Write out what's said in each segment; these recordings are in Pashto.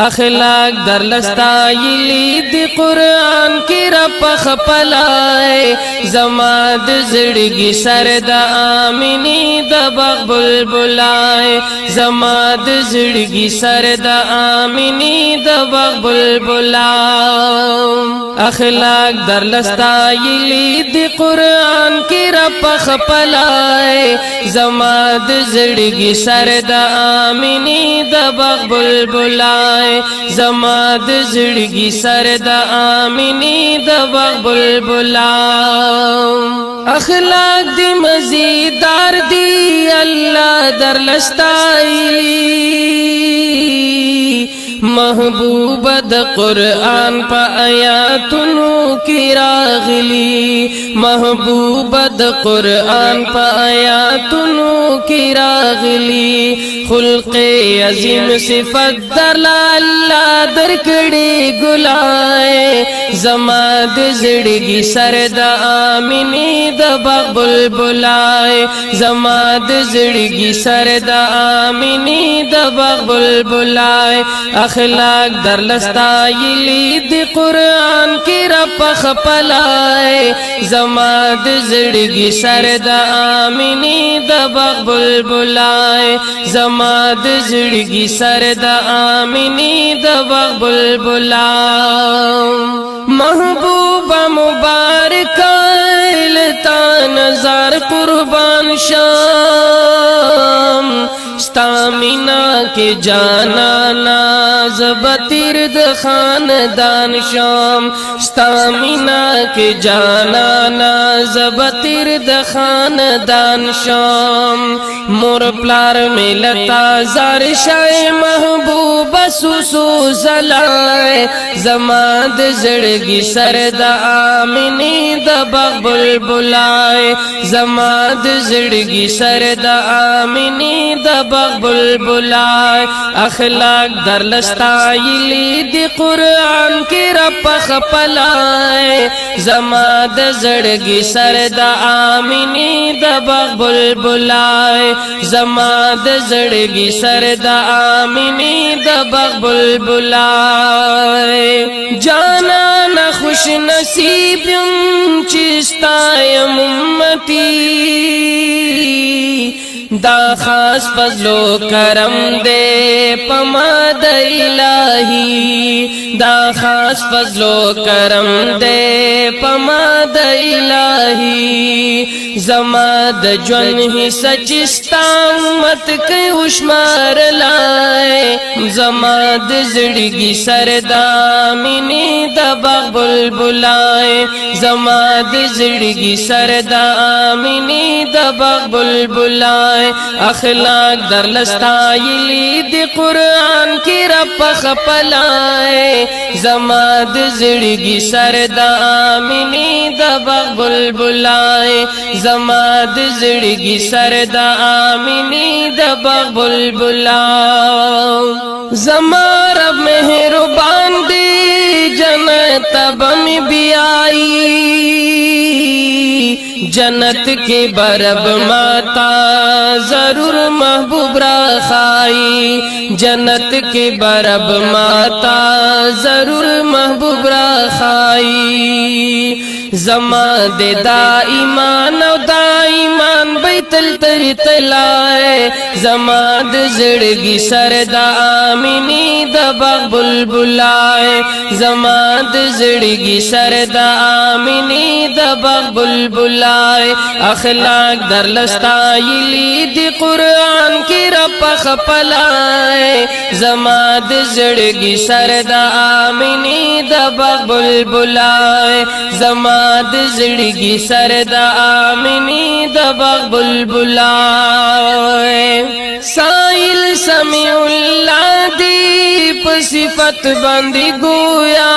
اخلاق در لستایلی دی قرآن کی رب خپلائے زما د زړګي سر د آمینی د باغ بلبلائے زما د زړګي سر د آمینی د باغ بلبلائے اخلاق در لستایلی دی قرآن کی رب خپلائے زما د زړګي سر د آمینی د باغ بلبلائے زما د زړګي سر د آمینی د باغ بلبلائے اخلاق دی مزیدار دی اللہ در لستایلی محبوب د قرآن پا آیاتونو کی راغلی محبوب د قرآن پا آیاتونو کی راغلی خلق عظیم صفت در اللہ درکڑی گلائے زما د زړګي سر د آمینی د باغ بلبلائے زما د زړګي سر د آمینی د باغ بلبلائے اخلاق در لستایلی دی قرآن کی رب خپلائے زما د زړګي سر د آمینی د باغ بلبلائے زما د زړګي سر د آمینی د باغ بلبلائے محبوب مبارک لتا نظر قربان شام ستامینا کے جانا نازب ترد خاندان شام ستامینا کے جانا نازب ترد خاندان شام مور پلار ملتا زار شای محبوب سوسو زلائے زما د زړګي سر د آمینی د باغ بلبلائے زما د زړګي سر د آمینی د باغ بلبلائے اخلاق در لستایلی دی قرآن کی رب خپلائے زما د زړګي سر د آمینی د باغ بلبلائے زما د زړګي سر د آمینی د باغ بلبلائے جانا نہ خوش نصیب چستایم امتی دا خاص فضل و کرم دے پما د الہی دا خاص فضل و کرم دے پما د الہی زما د جون ہی سچستا مت کے ہوشمار لائے زما د زړګي سر د آمینی د باغ بلبلائے زما د زړګي سر د آمینی د باغ بلبلائے اخلاق در لستایلی دی قرآن کی رب خپلائے زما د زړګي سر د آمینی د باغ بلبلائے زما د زړګي سر د آمینی د باغ بلبلائے زما رب مہربان دی جنت بم بھی آئی جنت کے برب ماتا ضرور محبوب رکھائی جنت کے برب ماتا ضرور محبوب رکھائی زما دے دا ایمان او دا ایمان بیتل تری تلائے زما د زړګي سر د آمینی د باغ بلبلائے زما د زړګي سر د آمینی د باغ بلبلائے اخلاق در لستایلی دی قرآن کی رب خپلائے زما د زړګي سر د آمینی د باغ بلبلائے زما د زړګي سر د آمینی د باغ بلبلائے سائل سمیع اللہ دی صفت بندی گویا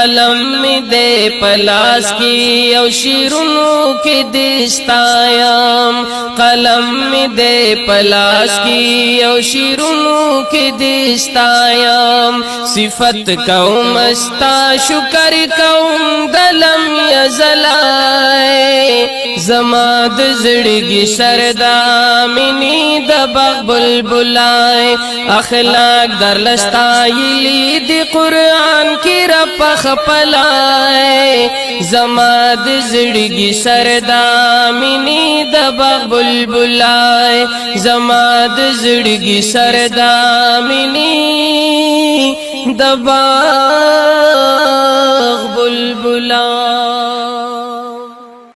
قلم می دے پلاس کی او شیرونو کی دستایم قلم می دے پلاس کی او شیرونو کی دستایم صفت کوم استا شکر کوم دلم یزلائے زما د زړګي سردا منی د باغ بلبلای اخلاق در لستایلی دی قرآن کی رب خپلای زما د زړګي سردا منی د باغ بلبلای زما د زړګي سردا منی د باغ بلبلای